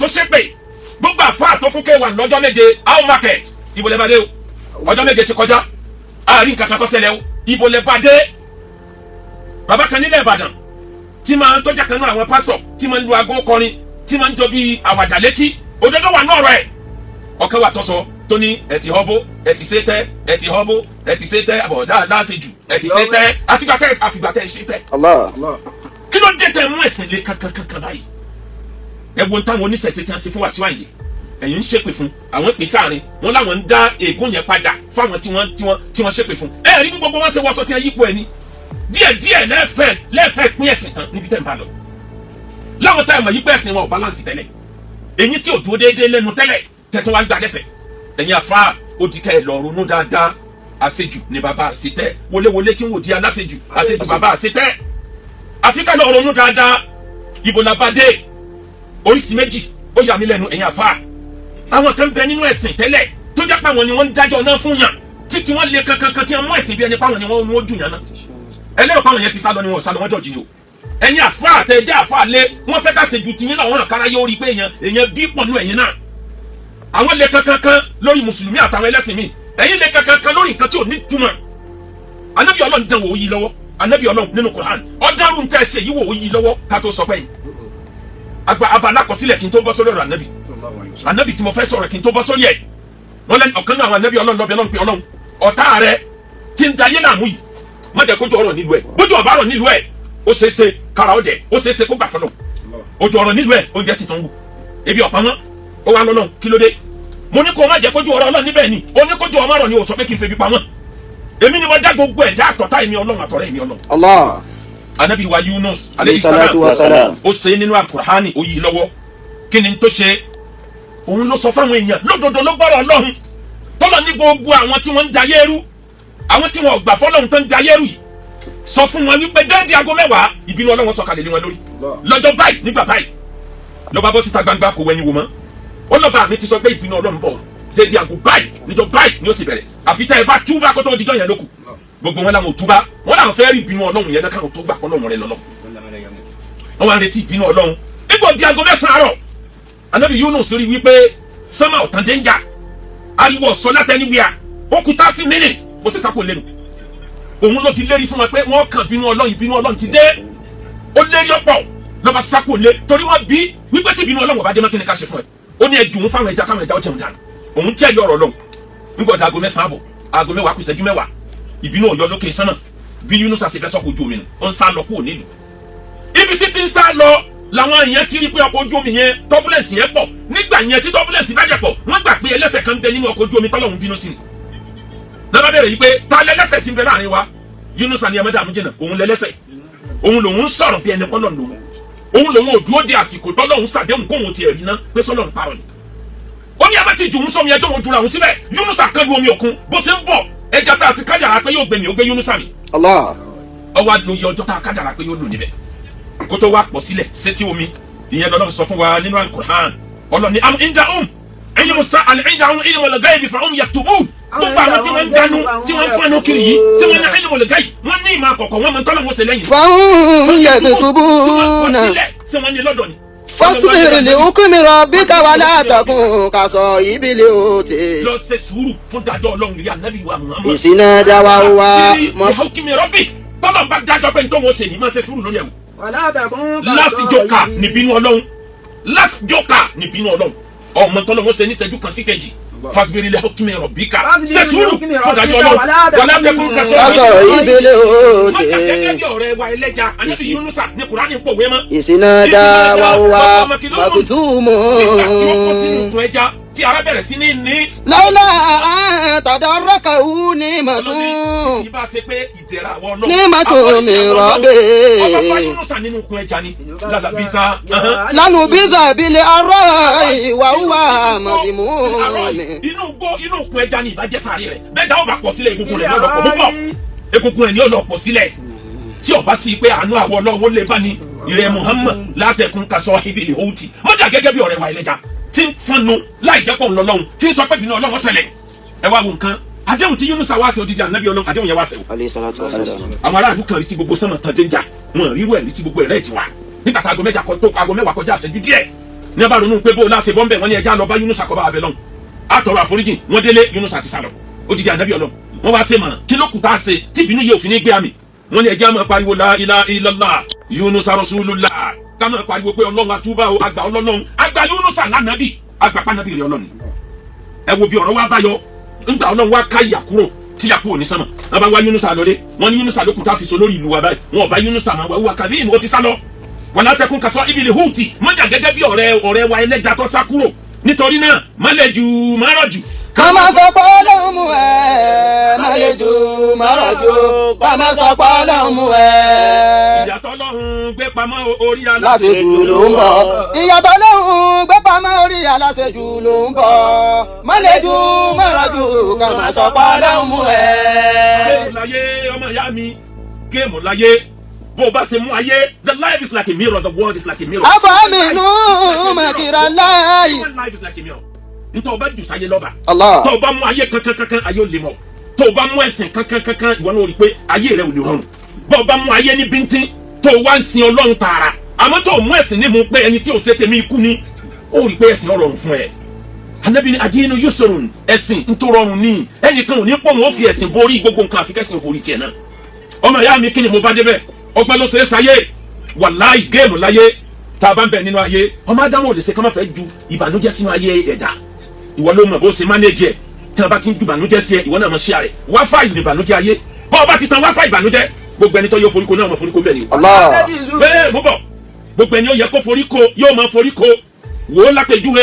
tó ṣépè gbogbo àfáà tó fún K1 lọ́jọ́ méje how market ibo lẹ bá dé o ọjọ́ méje ti kọjá àárín nǹkan kan tó ṣẹlẹ̀ o ibo lẹ bá dé. bàbá kan nílẹ̀ Ìbàdàn tí máa ń tọ́jà kan náà àwọn pásítọ̀ tí máa ń lu aago kọrin tí máa ń jọ bí àwàdà létí òdodo wà náà rẹ̀ ọ̀kẹ́ wà tọ́sọ tó ní ẹ ti họ́bó ẹ ti ṣe tẹ́ ẹ ti họ́bó ẹ ti ṣe tẹ́ àbọ̀ dáadáa ṣe jù ẹ ti ṣe tẹ́ àtìgbà tẹ́ àfìgbà tẹ́ ṣe tẹ́. kí ló dé tẹ́ mú ẹ̀sìn lé kankan báyìí ẹ wo táwọn oníṣẹ̀ṣe tí wọ́n ṣe fún Wasiu Ayinde ẹ̀yin ń ṣépè fún àwọn ìpè sáàrin wọn làwọn ń dá ègún yẹn padà fáwọn tí wọ́n ṣépè fún ẹ rí gbogbo wọn ṣe wọ́sọ tí wọ́n yípo ẹni díẹ̀ lẹ́ẹ̀fẹ́ pín ẹ̀sìn tán níbi tẹ́ ń bá lọ láwọn táwọn mọ̀ yí pé ẹ̀sìn wọn ò balance tẹ́lẹ̀ èyí tí ò dúró déédéé lẹ́nu tẹ́lẹ̀ tẹ́tún wá ń gbà lẹ́sẹ̀ ẹ̀yin àfa ó di ká ẹ lọ ronú dáadáa àṣejù ni bàbá àṣetẹ́ wọléwọlé tí ń wò di aláṣejù àṣejù bàbá àṣetẹ́ àfi ká lọ ronú dáadáa ibo la bá dé oríṣi méjì ó yà mí lẹ́nu ẹ̀yin àfa àwọn kan bẹ nínú ẹ̀sìn tẹ́lẹ̀ tó jẹ́ pé àwọn ni wọ́n ń dájọ́ náà fún yàn títí wọ́n lé kankan tí wọ́n mú ẹ̀sìn bí ẹni pàwọn ni wọ́n jù yàn náà ẹlẹ́rọ pàwọn yẹn ti sálọ ni wọ́n sálọ wọ́n jọ̀jì ni o ẹ̀yin àfa àtẹ̀jẹ́ àfa lé wọ́n fẹ́ ká ṣèjú tiyín làwọn àkàrà yóò rí pé èèyàn bí pọ̀ nù ẹ̀yin náà àwọn lè kankan lórí mùsùlùmí àtàwọn ẹlẹ́sìn mi ẹ̀yin lè kankan lórí nǹkan tí ò ní túmọ̀ anabi Ọlọ́run dán wò ó yí lọ́wọ́ anabi Ọlọ́run nínú Quran ọ̀daràn ń tẹ́ ṣe yí wò ó yí lọ́wọ́ ká tó sọ pé yìí abala kọsílẹ̀ kí n tó bọ́ sórí ọ̀rọ̀ anabi tí mo fẹ́ sọ̀rọ̀ kí n tó bọ́ sórí ẹ̀ wọ́n lẹ́nu ọ̀kan náà àwọn anabi Ọlọ́run lọ́bẹ̀ Ọlọ́run pé Ọlọ́run ọ̀tá rẹ ti ń dayé láàmú yìí má jẹ́ kójú ọ̀rọ̀ nílùú ẹ̀ bójú ọ̀bá ọ̀rọ̀ nílùú ẹ̀ ó ṣeéṣe kára ọ̀jẹ̀ ó ṣeéṣe kó gbà fọlọ́ ojú ọ̀rọ̀ nílùú ẹ̀ ó jẹ́ sì tán wù ebi ọ̀pá mọ́ ó wá lọ́nà kí ló dé mo ní kó o má jẹ́ kójú ọ̀rọ̀ Ọlọ́run níbẹ̀ ni ó ní kójú ọmọ ọ̀rọ̀ ni o sọ pé kí n febi pamọ́ èmi ni mo dá gbogbo ẹ̀ dá àtọ̀tá èmi Ọlọ́run àtọ̀rẹ́ èmi Ọlọ́run. Allah anabi wa Yunus alayhi salatu wa salam ó ṣe nínú Al-Qur'ani ó yí lọ́wọ́ kí ni tó ṣe òun ló sọ fáwọn èèyàn lódodo ló gbọ́rọ̀ Ọlọ́run tọ́lọ̀ ní gbogbo àwọn tí wọ́n ń jayé rú àwọn tí wọ́n gbà fọ́lọ́run tó ń jayé rú yìí sọ fún wọn wípé déédé aago 10 ìbínú Ọlọ́run sọ̀kalẹ̀ lé wọn lórí lọ́jọ́ báyìí nígbà báyìí ló bá bọ́ síta gbangba kò wẹ̀yìn wò mọ́ ó lọ́ba mi ti sọ pé ìbínú Ọlọ́run bọ̀ déédé aago báyìí níjọ́ báyìí ni ó sì bẹ̀rẹ̀ àfi tẹ́ ẹ bá túbá kó tó dijọ́ yẹn lókù gbogbo wọn làwọn ò túbá wọn làwọn fẹ́ rí ìbínú Ọlọ́run yẹn káwọn tó gbà fọ́lọ́run rẹ lọ́lọ́ wọn wá ń retí ìbínú Ọlọ́run nígbà di aago 9 àárọ̀ anabi Yunus rí wípé sánmà ọ̀tàn dé ń jà ariwo ọ̀sọ́ látẹniwíà ó kù 30 minutes ó sì sápò lẹ́nu òun ló ti lérí fún wọn pé wọ́n kàn bínú Ọlọ́run ìbínú Ọlọ́run ti dé ó lérí ọ̀pọ̀ lọ́ba sápò lé torí wọ́n bí wípé tí ìbínú Ọlọ́run ọba dé mọ́ kí ni ká ṣe fún ẹ ó ní ẹjù ń fáwọn ẹja káwọn ẹja ó jẹun dànù òun jẹ́rìí ọ̀rọ̀ Ọlọ́run nígbà aago 9 àbọ̀ aago 10 kù ìṣẹ́jú 10 ìbínú Ọ̀yọ́ lókè sánmà bí Yunus àṣefẹ́ sọ́kò ojú omi nù ó ń sá lọ kúrò nílùú ibi títí ń sá lọ làwọn èèyàn ti rí pé ọkọ̀ ojú omi yẹn turbulence yẹn pọ̀ nígbà yẹn tí turbulence bá jẹ pọ̀ wọ́n gbà pé ẹlẹ́ṣẹ̀ kan ń bẹ nínú ọkọ̀ ojú omi tọ́lọ́run bínú sí ni lọ́ba bẹ̀rẹ̀ yìí pé ta lẹ́lẹ́ṣẹ̀ ti ń bẹ láàrin wa Yunus ni ẹ̀mẹ́dà àmújẹ̀nà òun lẹ́lẹ́ṣẹ̀ òun lòun ń sọ̀rọ̀ bí ẹni pọ́lọ̀ lòun òun lòun ò dúró de àsìkò tọ́lọ́run sàdéhùn kóhun ti ẹ̀rí ná pé sọ́lọ́run parọ́ ni ó ní abẹ́tí ìjù ń sọ mi ẹjọ́ wọn dúra òun síbẹ̀ Yunus àkànlù omi òkun bó ṣe ń bọ̀ ẹja tá a ti kádàrá pé yóò gbé mi ó gbé Yunus mi ọwọ́ àlòyè ọjọ́ tá a kádàrá pé yóò lò níbẹ̀ kó tó wá pọ̀ sílẹ̀ sétí omi ìyẹn lọ́lọ́run sọ fún wa nínú Al-Qur'an ọlọ́ni am indahum ẹ̀yin musa al-indahum ilmul ghaybi fahum yaktubun gbogbo àwọn tí wọ́n ń dánú tí wọ́n ń fọ́nù kiri yìí tí wọ́n ní ilmul ghaybi wọ́n ní ìmọ̀ àkọ́kọ́ wọn mọ̀ tọ́lọ̀ wọn ṣe lẹ́yìn. fahum yaktubuna ṣé wọ́n ní lọ́dọ̀ ni. fasbir li hukmi rabbika wala takun kasahibil huti. lọ ṣe sùúrù fún dájọ́ Ọlọ́run rí Ànábì wa Muhammad. ìsìnà dáwà wa mọ̀ hukmi rabbika tọ́lọ̀ bá dájọ́ pé nítorí wọn ṣe ní máa ṣe sùúrù lórí ẹ̀wọ̀. last joker ni bínú Ọlọ́run last joker ni bínú Ọlọ́run ọmọ tọ́lọ́ wọn ṣe ní ìṣẹ́jú kan sí kejì fasbiri li hukmi rabbika ṣe sùúrù fún dájọ́ Ọlọ́run wala takun kasahibil huti. má gẹ́gẹ́ bí ọ̀rẹ́ wa ẹlẹ́ja Ànábì Yunusa ní Kùránì pòwe mọ́. ìsìnà dáwà wa maktumu. nígbà tí ó kó sínú ìtún ẹja tí ara bẹ̀rẹ̀ sí ní. lawla tadarrakahu ni'matun. ìbá ṣe pé ìdẹ̀ra àwọn Ọlọ́run. ni'matun min rabbih. ọmọ bá Yunusa nínú ìtún ẹja ni lálàbíta. lanubidha bil arra'i wa huwa madhmun. inú ìtún ẹja ni ìbàjẹ́ sáré rẹ̀ bẹ́ẹ̀ dáwọ́ bá pọ̀ sílẹ̀ egungun rẹ̀ lọ́dọ̀ pọ̀ púpọ̀ egungun rẹ̀ ní ọ̀dọ̀ pọ̀ sílẹ̀ tí ó bá sí pé àánú àwọn Ọlọ́run lè bá ní ìrẹ́ Muhammad la takun kasahibil huti mọ́jà gẹ́gẹ́ bí ọ̀rẹ́ wa ẹlẹ́ja tí ń fọnù láì jẹ́ pọ̀ ńlọ́lọ́run tí ń sọ pé bínú Ọlọ́run ṣẹlẹ̀ ẹ wá wo nǹkan àdéhùn tí Yunusa wá ṣe odidi ànábì Ọlọ́run àdéhùn yẹn wá ṣe o. àwọn aráàlú kan rí tí gbogbo sánmà tán dénjà wọn rírú ẹ̀ rí tí gbogbo ẹ̀rẹ́ ti wá nígbà tá aago 10 kọjá àṣẹjú díẹ̀ ní abá ronú pé bó o láṣẹ bọ́m̀bẹ̀ wọ́n ní ẹja lọ bá Yunusa kọ́ bá abẹ lọ́hùn àtọ̀rọ̀ àforíjì wọ́n délé Yunusa ti sálọ odidi ànábì Ọlọ́run wọ́n wá ṣe mọ̀ràn kí ló kù tá a ṣe tí ìbínú yìí òfin ní gbé àmì wọ́n ní ẹja máa pariwo la ilaha illallah Yunusa rasulullah ká máa pariwo pé Ọlọ́run àtúbà o àgbà Ọlọ́run àgbà Yunusa lánàbì àgbà pánábì rẹ̀ Ọlọ́run ẹ wo bí ọ̀rọ̀ wa bá yọ ńgbà Ọlọ́run wá ká ìyà kúrò tí yà kúrò ní sánmà wọn bá wá Yunusa lọlé wọn ní Yunusa lókun tá a fi so lórí ìlú wa báyìí wọn ò bá Yunusa máa wá wúwa kàbí ìmọ̀ ó ti sá lọ wọn látẹkùn kasọ ibìlì húùtì mọ́jà gẹ́gẹ́ bí ọ̀rẹ́ wa ẹlẹ́ja tó sá kúrò nítorí náà mọ́lẹ́jù márọ̀jù. ká má sọ pé Ọlọ́run mú ẹ mọ́lẹ́jù márọ̀jù ká má sọ pé Ọlọ́run mú ẹ. ìyàtọ̀ Ọlọ́run gbé pamọ́ orí aláṣejù ló ń bọ̀. ìyàtọ̀ Ọlọ́run gbé pamọ́ orí aláṣejù ló ń bọ̀. mọ́lẹ́jù márọ̀jù ká má sọ pé Ọlọ́run mú ẹ. géèmù láyé ọmọ ìyá mi géèmù láyé bó o bá ṣe mú ayé the life is like a mirror the world is like a mirror. afaminu makira layi. life is like a mirror. ntọ́ o bá jù sáyé lọ́ba. Allah. tọ́ o bá mú ayé kankan ayé ò lè mọ̀. tọ́ o bá mú ẹ̀sìn kankan ìwọ náà rí i pé ayé rẹ ò lè rọrùn. bọ́ o bá mú ayé ní bíntín tó o wá ń sin Ọlọ́run tààrà àmọ́ tó o mú ẹ̀sìn ní mu pé ẹni tí o ṣe tèmi ikú ni ó rí i pé ẹ̀sìn ọ̀rọ̀rùn fún ẹ. Ànábì ní adínú yusrun ẹ̀sìn ntó rọrùn ní ẹnìkan ò ní pọ̀ wọn ó fi ẹ̀sìn borí gbogbo nǹkan àfikẹ́sìn borí tiẹ̀ náà. ọmọ ìyá mi kí ni mo bá débẹ̀ ọgbẹ́ ló ṣe é sáyé wàláì géèmù láyé tá a bá ń bẹ nínú ayé ọmọ Ádámù ò lè ṣe ká má fẹ́ ju ìbànújẹ́ sínú ayé ẹ̀dá ìwọ ló mọ̀ bó ṣe mánéjì ẹ̀ tí wọ́n bá ti ń ju ìbànújẹ́ sí ẹ ìwọ náà mọ̀ sí ààrẹ wáfáì ní ìbànújẹ́ ayé bọ́ ọ bá ti tan wáfáì ìbànújẹ́ gbogbo ẹni tó yóò foríko náà mọ̀ foríko bẹ́ẹ̀ ni. bẹ́ẹ̀ mo bọ̀ gbogbo ẹni ó yẹ kó foríko yóò mọ̀ foríko wò ó lápèjúwe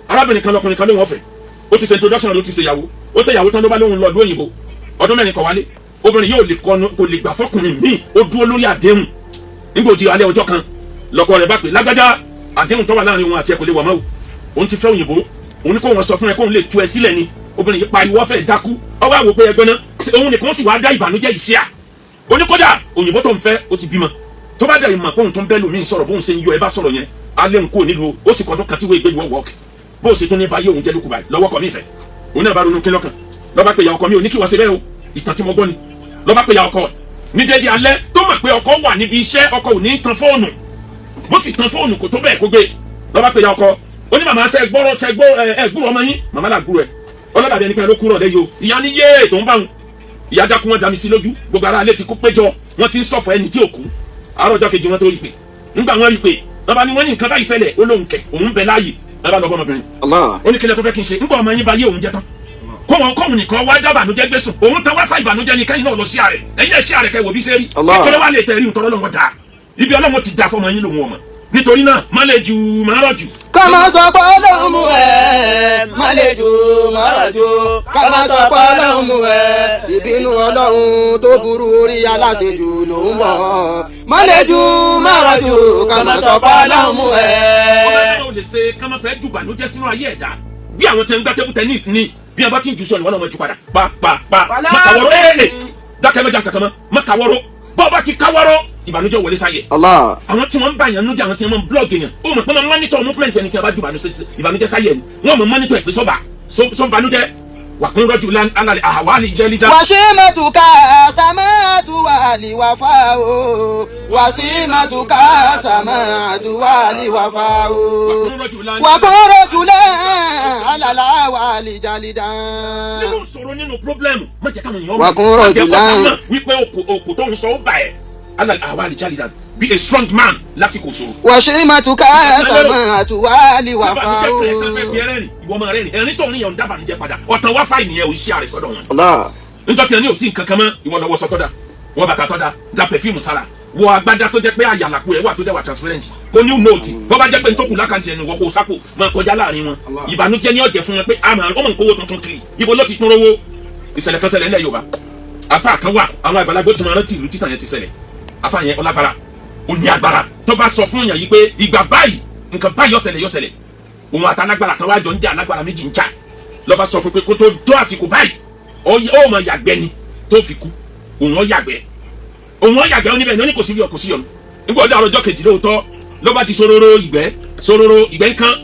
arábìnrin kan lọkùnrin kan ló wọ́n fẹ́ ó ti ṣe introduction ló ti ṣe ìyàwó ó ṣe ìyàwó tán ló bá lóhun lọ ọdún òyìnbó ọdún mẹ́rin kọ̀ wálé obìnrin yóò kò lè gbà fọkùnrin míì ó dúró lórí àdéhùn nígbà òdi alẹ́ ọjọ́ kan lọ́kọ rẹ̀ bá pè lágbájá àdéhùn tó wà láàrin òun àti ẹ̀ kò lè wọ̀ mọ́ o òun ti fẹ́ òyìnbó òun ní kó wọn sọ fún ẹ kóun lè tú ẹ sílẹ̀ ni obìnrin yìí pariwo fẹ́ dákú ọwọ́ àwò pé ẹgbẹ́ náà òun nìkan sì wá dá ìbànújẹ́ yìí sí à oníkódà òyìnbó tó ń fẹ́ ó ti bímọ tó bá dà ìmọ̀ pé òun tó ń bẹ́ lómi sọ̀rọ̀ bóun ṣe ń yọ ẹ bá sọ̀rọ̀ yẹn alẹ́ òun kò nílùú ó sì kọ́dún kàtíwé ìgbélu ọ̀wọ́ọ̀kì bó o ṣe tún ní báyé òun jẹ́ lókù báyìí lọ́wọ́ kọ́ mi ìfẹ́ òun náà bá ronú kí lọ́kàn lọ́ba pé ìyá ọkọ mi ò ní kí wọ́n ṣe bẹ́ẹ̀ o ìtàn tí mo gbọ́ ni lọ́ba pé ìyá ọkọ ní dédé alẹ́ tó mọ̀ pé ọkọ wà níbi iṣẹ́ ọkọ ò ní tan fóònù bó sì tan fóònù kò tó bẹ́ẹ̀ kó gbé lọ́ba pé ìyá ọkọ ó ní màmá ṣe gbúrò ọmọ yín màmá là gbúrò ẹ̀ ọlọ́dàbí ẹni pé ló kúrò lẹ́yìn o ìyá ní yé tó ń bá wọn ìyá dákú wọn dami sí lójú gbogbo ara alẹ́ ti kó péjọ wọn ti ń sọ̀fọ̀ ẹni tí ò kú àárọ̀ ọjọ́ kejì wọn tó rí pé nígbà wọn rí pé lọ́ba ni wọ́n ní nǹkan báyìí ṣẹlẹ̀ ó lóun kẹ̀ òun bẹ láàyè lọ́ba lọ́bọ̀ ọmọbìnrin ó ní kílẹ̀ tó fẹ́ kí n ṣe nígbà ọmọ yín bá yé òun jẹ tán kóhun nìkan wá dá ìbànújẹ́ gbé sùn òun tán wá fà ìbànújẹ́ ní kẹ́yìn náà lọ sí ààrẹ ẹ̀yin ẹ̀ sí ààrẹ kẹwò bí ṣe rí kékeré wà lè tẹ̀rí nítorí ọlọ́wọ́ dáa ibi ọlọ́wọ́ ti dáa fọmọ yín lòun ọmọ nítorí náà má lè ju má rọ̀ jù. ká má sọ pé Ọlọ́run mú ẹ má lè ju má rọ̀ jù ká má sọ pé Ọlọ́run mú ẹ ìbínú Ọlọ́run tó burú orí aláṣejù ló ń bọ̀ má lè ju má rọ̀ jù ká má sọ pé Ọlọ́run mú ẹ. ọlọ́run ò lè ṣe ká má fẹ́ ju ìbànújẹ́ sínú ayé ẹ̀dá bí àwọn tẹ̀ ń gbá tẹ́kù tẹ́nísì ni bí a bá ti ń jù sọ ni wọn náà wọn ju padà pa makawọrọ dákẹ́ mẹ́jà kankan mọ́ makawọrọ bọ́ bá ti kawọrọ ìbànújẹ́ wọlé sáyé. àwọn tí wọ́n ń bá yàn nújà àwọn tí wọ́n ń blọ́ọ̀gì yàn ó mọ̀ pé wọ́n mọ́nítọ̀ movement ẹni tí a bá ju ìbànújẹ́ sáyé ni wọ́n mọ̀ mọ́nítọ̀ ẹ̀ pé sọ́bànújẹ́ wàkún rọ́jù alàlẹ́ àwálì jẹ́ lídà. wàṣímàtúkà sàmàtúwàlì wàfà o wàṣímàtúkà sàmàtúwàlì wàfà o wàkún rọ́jù alàlẹ́ àwálì jẹ́ lídà. nínú sọ̀rọ̀ nínú pírọ́blẹ́mù má jẹ́ káwọn èèyàn wàkún rọ́jù lẹ́hìn. wípé òkú tó ń sọ ó bà ẹ́ alàlẹ́ àwálì jẹ́ lídà be a strong man lásìkò sọ̀rọ̀. wàṣímàtúkà sàmàtúwàlì wàfà o. ìwọ máa rẹ́rìn ẹ̀rín tó ń rìn yàn dábàá níjẹ́ padà ọ̀tàn wá fáìní yẹn ò ṣí àrẹ sọ́dọ̀ wọn. nítorí tí ẹni ò sí nǹkan kan mọ́ ìwọ lọ́wọ́ sọ́tọ́dà wọ́n bàtà tọ́da da pẹ̀fíìmù sára wọ agbádá tó jẹ́ pé àyàlàkú ẹ̀ wà tó jẹ́ wà transparent kò ní nóòtì bọ́ bá jẹ́ pé ntọ́kù lákàntì ẹni wọ́n kó sápò máa kọjá láàrin wọn ìbànújẹ́ ní ọ̀jẹ̀ fún wọn pé àmọ́ ọmọ nǹkan owó tuntun kiri ibo ló ti tún rówó ìṣẹ̀lẹ̀ kan ṣẹlẹ̀ ńlẹ̀ Yorùbá afa kan wà àwọn àgbàlagbó tí wọn rántí ìlú títàn yẹn ti ṣẹlẹ̀ afa yẹn ọlágbára ó ní agbára tó bá sọ fún yàn yìí pé ìgbà báyìí nǹkan báyìí yọ̀ṣẹlẹ̀ òun àtàlágbára kan wájọ ń jà alágbára méjì ń jà lọ́ba sọ fún pé kó tó àsìkò báyìí ó mọ yàgbẹ́ ni tó fi kú òun ó yàgbẹ́ oníbẹ̀ ní ó ní kò sí yọ kò sí yọnu nígbà ọdún àròjọ kejì lóòótọ́ lọ́ba ti sororo ìgbẹ́ nǹkan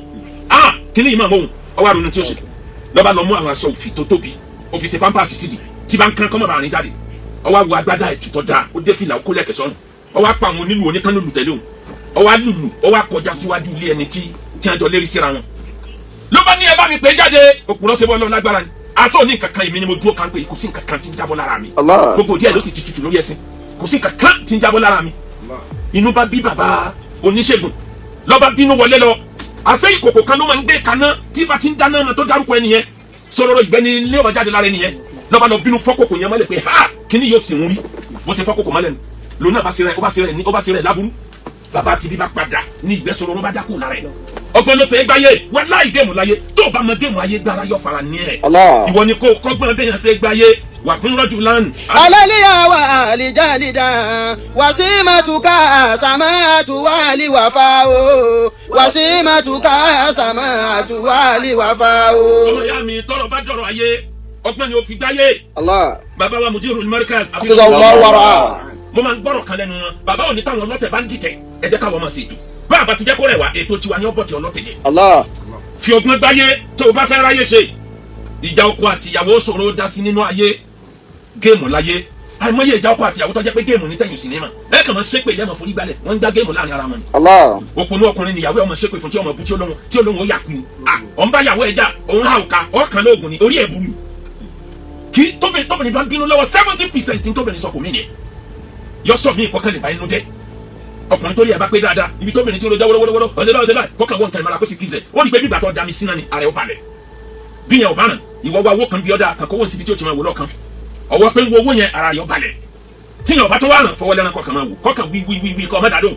kíní yìí máa mọ̀ òun ọwọ́ àrùn tí ó ṣe lọ́ba lọ mú àwọn aṣọ òfì tó tóbi òfì ṣe pampasì sídìí tí bá ń kán kọ́mọ̀ bá rìn jáde ọwọ́ àwọ̀ agbádá ẹ̀tùtọ̀ dáa ó dé fìlà ó kó lẹ́kẹ̀ sọ́run ọwọ́ apá àwọn onílù oníkánú lù tẹ́lẹ̀ òun ọwọ́ alùlù ọwọ́ akọjá síwájú ilé ẹni tí tí wọ́n jọ lérí síra wọn ló bá ní ẹ bá mi pè é jáde òpùrọ́ ṣe bọ́ lọ lágbára ni aṣọ ní kankan èmi ni mo dúró kan pé kò sí kankan tí ń jábọ́ lára mi gbogbo díẹ̀ ló sì ti tutù lórí ẹṣin kò sí kankan tí ń jábọ́ lára mi inú bá bí bàbá oníṣègùn lọ́ba bínú wọlé lọ àṣẹ ìkòkò kan ló máa ń gbé kaná tí bá ti ń dáná náà tó dárúkọ ẹnìyẹn sọ̀rọ̀ ìgbẹ́ni ilé ọba jáde lára ẹnìyẹn lọ́ba lọ bínú fọ́kòkò yẹn mọ́lẹ̀ pé ha kíní yóò sì ń rí bó ṣe fọ́kòkò mọ́lẹ̀ nù lónà bá ṣe rẹ̀ láburú bàbá àti bí bá padà ní ìgbẹ́ sọ̀rọ̀ ló bá dákú lára ẹ̀ ọgbọ́n ló ṣe é gbáyé wọn láì géèmù láyé tó o bá mọ géèmù ayé gbára yọ fara ní ẹ̀ ìwọ ni kò kọ́gbọ́n bẹ́ẹ̀ yẹn ṣe é gbáyé wà fún rọ́jù lánàá. alaliya wa alijalida wasimatuka samatu wali wafao wasimatuka samatu wali wafao. ọmọ ya mi tọrọ bá dọ̀rọ̀ ayé ọgbọ́n ni o fi gbáyé. bàbá wa mudirul markaz. mo máa ń gbọ́rọ̀ kan lẹ́nu wọn bàbá òní táwọn ọlọ́tẹ̀ bá ń dìtẹ̀ ẹ jẹ́ káwọn máa ṣe ètò bá àbá ti jẹ́ kó rẹ̀ wá ètò tiwa ní ọ̀bọ̀tì ọlọ́tẹ̀ jẹ́. fi ọgbọ́n gbáyé tó o bá fẹ́ ráyè ṣe ìjà ọkọ àti ìyàwó ṣòro dá sí nínú ayé géèmù láyé àìmọye ìjà ọkọ àti ìyàwó tó jẹ́ pé géèmù ní tẹ̀yìn sinimá ẹ kàn máa ṣépè lẹ́mọ̀ forí gbalẹ̀ wọ́n ń gbá géèmù láàrin ara wọn. òpònú ọkùnrin ni ìyàwó ọmọ ṣépè fún tí ọmọ bu tí olóhùn ó yà kú ọ̀n bá ìyàwó ẹja òun hà òkà ọ̀kan lóògùn ni orí ẹ̀ burú kí tóbìnrin bá ń bínú lọ́wọ́ 70% tóbìnrin sọ kò mí nìyẹn yọsọ mi kọkàn lè bá inú jẹ ọkùnrin tó rí ẹ bá pé dáadáa ibi tó bìnrin tí ó lọ já wọlọwọlọ ọsẹ báyìí kọkàn wọn nǹkan ìmọ̀ra kó sì kí sẹ ó rí pé bí gbàtọ́ dami sínú ni ara ẹ̀ ó balẹ̀ bí yẹn ò bá ràn ìwọ wa owó kan bí ọ̀dà kankan owó síbi tí ó ti máa wò lọ́kàn ọwọ́ pé ń wo owó yẹn ara rẹ̀ ó balẹ̀ tí yẹn ò bá tó wà ràn fọwọ́ lẹ́ran kọkàn máa wò kọkàn wí kọ́ ọmọ dàdó